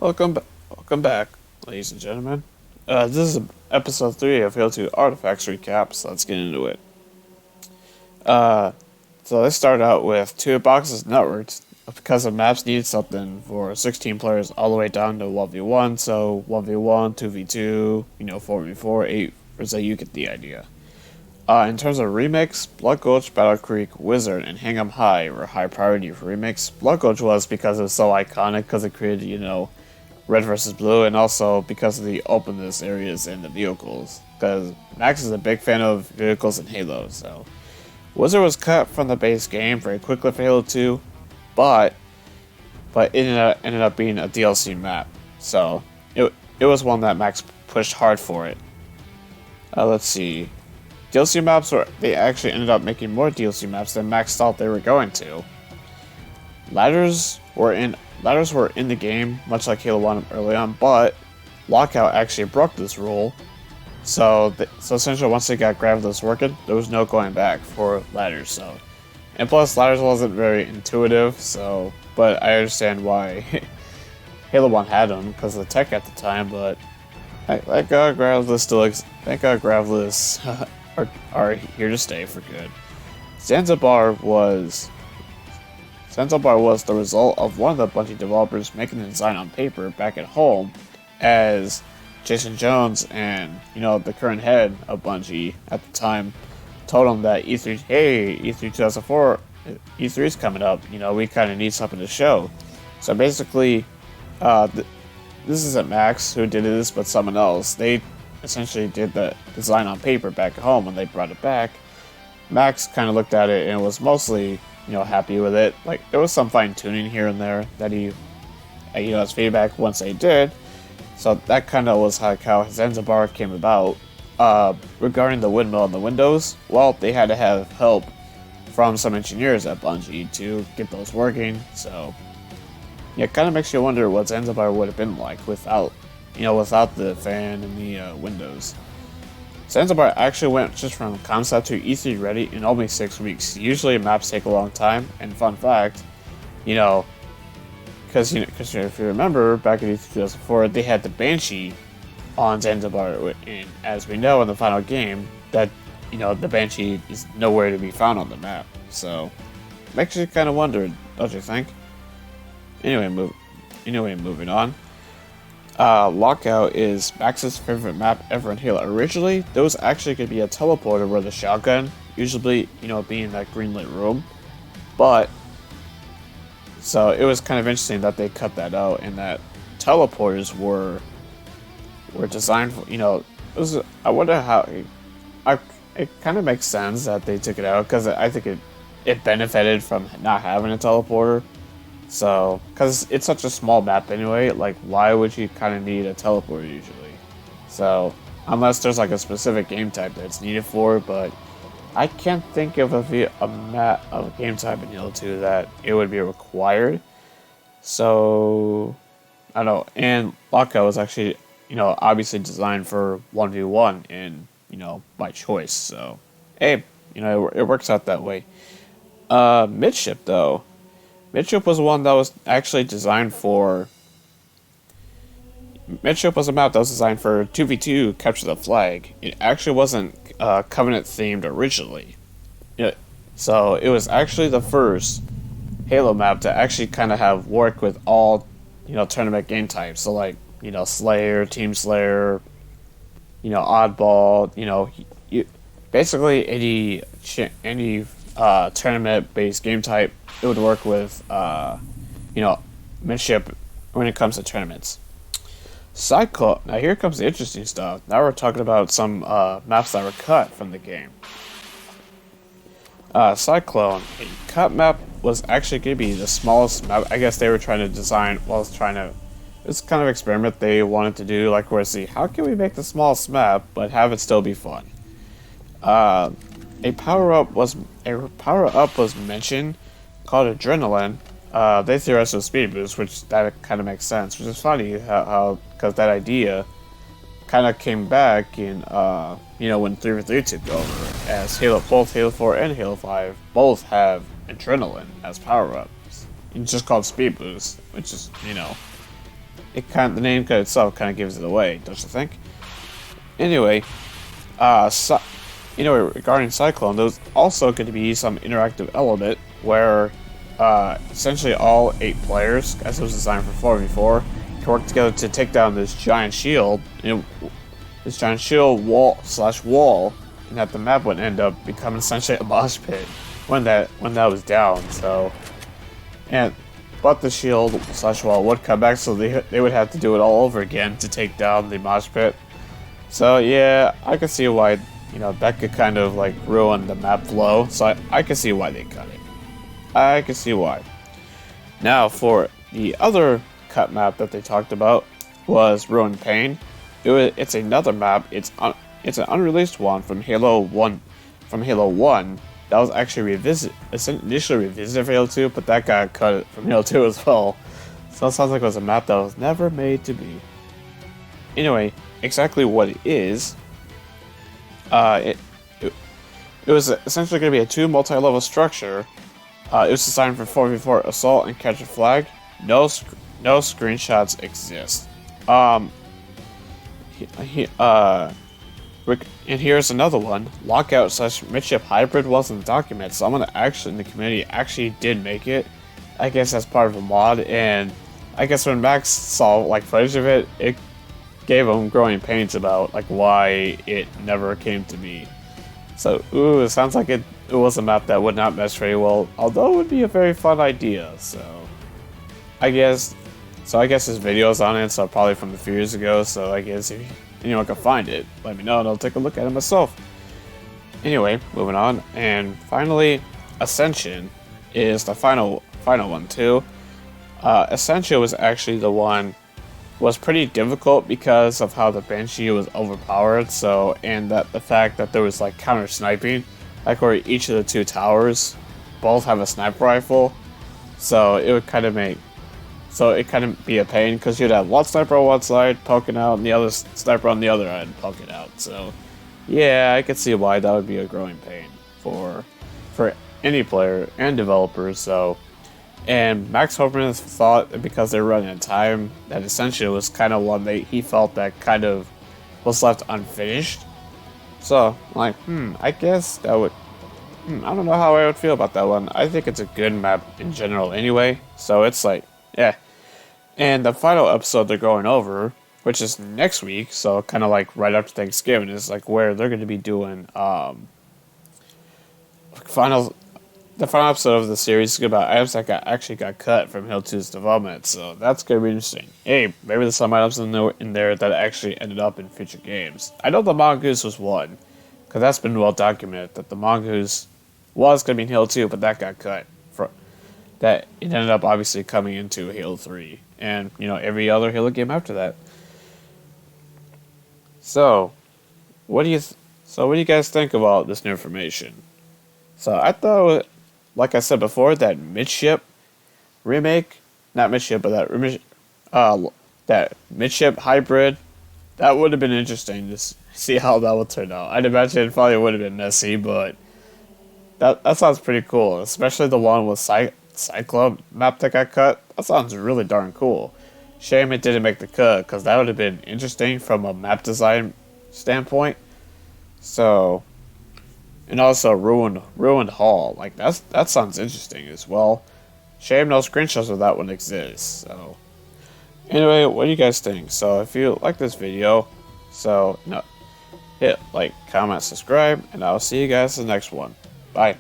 Welcome back, ladies and gentlemen. This is episode 3 of Halo 2 Artifacts Recap, so let's get into it. Uh, so let's start out with 2 boxes networked because the maps needed something for 16 players all the way down to 1v1, so 1v1, 2v2, 4v4, 8, so you get the idea. In terms of remakes, Blood Gulch, Battle Creek, Wizard, and Hang 'em High were high priority for remakes. Blood Gulch was because it was so iconic, because it created, red versus blue, and also because of the openness areas and the vehicles. Because Max is a big fan of vehicles in Halo, so Wizard was cut from the base game very quickly for Halo 2, but it ended up being a DLC map, so it was one that Max pushed hard for it. Let's see. DLC maps they actually ended up making more DLC maps than Max thought they were going to. Ladders were in the game, much like Halo 1 early on, but Lockout actually broke this rule. So essentially, once they got Graveless working, there was no going back for ladders. And plus, ladders wasn't very intuitive. But I understand why Halo 1 had them because of the tech at the time. But thank God Graveless are here to stay for good. Zanzibar was the result of one of the Bungie developers making the design on paper back at home, as Jason Jones and the current head of Bungie at the time told him that E3 2004 E3's coming up. We kind of need something to show. So basically, this isn't Max who did this, but someone else. They essentially did the design on paper back at home when they brought it back. Max kind of looked at it and was mostly happy with it. Like, there was some fine tuning here and there that he, as feedback once they did. So that kind of was how Zanzibar came about. Regarding the windmill and the windows, well, they had to have help from some engineers at Bungie to get those working. So yeah, it kind of makes you wonder what Zanzibar would have been like without the fan and the windows. Zanzibar actually went just from concept to E3 ready in only 6 weeks. Usually maps take a long time, and fun fact, because if you remember, back in E3 2004, they had the Banshee on Zanzibar, and as we know in the final game, that, the Banshee is nowhere to be found on the map. So, makes you kind of wonder, don't you think? Anyway, moving on. Lockout is Max's favorite map ever in Halo. Originally, there was actually going to be a teleporter where the shotgun, usually, being in that green-lit room. But, so it was kind of interesting that they cut that out, and that teleporters were designed for, I wonder how, it kind of makes sense that they took it out, because I think it benefited from not having a teleporter. So, because it's such a small map anyway, like, why would you kind of need a teleporter usually? So, unless there's like a specific game type that it's needed for, but I can't think of a game type in Halo 2 that it would be required. So, I don't know. And Lockout was actually, obviously designed for 1v1 and, by choice. So, hey, it works out that way. Midship, though. Midship was one that was actually designed for... Midship was a map that was designed for 2v2 Capture the Flag. It actually wasn't Covenant themed originally. So it was actually the first Halo map to actually kind of have worked with all, tournament game types. So like, Slayer, Team Slayer, Oddball, basically any tournament-based game type, it would work with, Midship when it comes to tournaments. Cyclone. Now here comes the interesting stuff. Now we're talking about some maps that were cut from the game. Cyclone. A cut map was actually going to be the smallest map. I guess they were trying to design, it's kind of experiment they wanted to do, like, where see, how can we make the smallest map, but have it still be fun? A power-up was mentioned, called Adrenaline. They theorized a speed boost, which that kind of makes sense, which is funny how because that idea kind of came back in when 3v3 took over, as both Halo 4 and Halo 5 both have Adrenaline as power-ups. It's just called speed boost, which is the name itself kind of gives it away, don't you think? Anyway, regarding Cyclone, there's also going to be some interactive element where essentially all 8 players, as it was designed for 4v4, can work together to take down this giant shield, wall, and that the map would end up becoming essentially a mosh pit when that was down. So, but the shield / wall would come back, so they would have to do it all over again to take down the mosh pit. So yeah, I can see why that could kind of like ruin the map flow. So I can see why they cut it. I can see why. Now for the other cut map that they talked about was Ruined Pain. It's another map. It's an unreleased one from Halo 1. That was actually initially revisited for Halo 2, but that got cut from Halo 2 as well. So it sounds like it was a map that was never made to be. Anyway, exactly what it is. It was essentially going to be a 2 multi-level structure. It was designed for 4v4 assault and capture flag. No screenshots exist. And here's another one. Lockout / Midship hybrid wasn't documented. Someone actually in the community actually did make it. I guess that's part of a mod, and I guess when Max saw like footage of it, it gave him growing pains about like why it never came to be. So it sounds like it was a map that would not mesh very well, although it would be a very fun idea. So I guess this video is on it, so probably from a few years ago. So I guess if anyone can find it, let me know and I'll take a look at it myself. Anyway, moving on, and finally, Ascension is the final one too. Ascension was actually was pretty difficult because of how the Banshee was overpowered. So, and that the fact that there was like counter sniping, like where each of the 2 towers both have a sniper rifle. So it would kind of be a pain because you'd have one sniper on one side poking out and the other sniper on the other end poking out. So yeah, I could see why that would be a growing pain for any player and developers. So, and Max Hoffman thought that because they were running out of time, that essentially was kind of one he felt that kind of was left unfinished. So like, I guess that would, I don't know how I would feel about that one. I think it's a good map in general anyway. So it's like, yeah. And the final episode they're going over, which is next week, so kind of like right after Thanksgiving, is like where they're going to be doing the final episode of the series is about items that actually got cut from Halo 2's development. So that's going to be interesting. Hey, maybe there's some items in there that actually ended up in future games. I know the Mongoose was one, because that's been well documented that the Mongoose was going to be in Halo 2, but that got cut. That it ended up obviously coming into Halo 3 and every other Halo game after that. So, what do you guys think about this new information? So I thought, like I said before, that Midship remake, not Midship, but that Midship hybrid, that would have been interesting to see how that would turn out. I'd imagine it probably would have been messy, but that sounds pretty cool, especially the one with Cyclone map that got cut. That sounds really darn cool. Shame it didn't make the cut, because that would have been interesting from a map design standpoint. So, and also ruined hall, like that sounds interesting as well. Shame no screenshots of that one exists. So anyway, what do you guys think? So if you like this video, hit like, comment, subscribe, and I'll see you guys in the next one. Bye.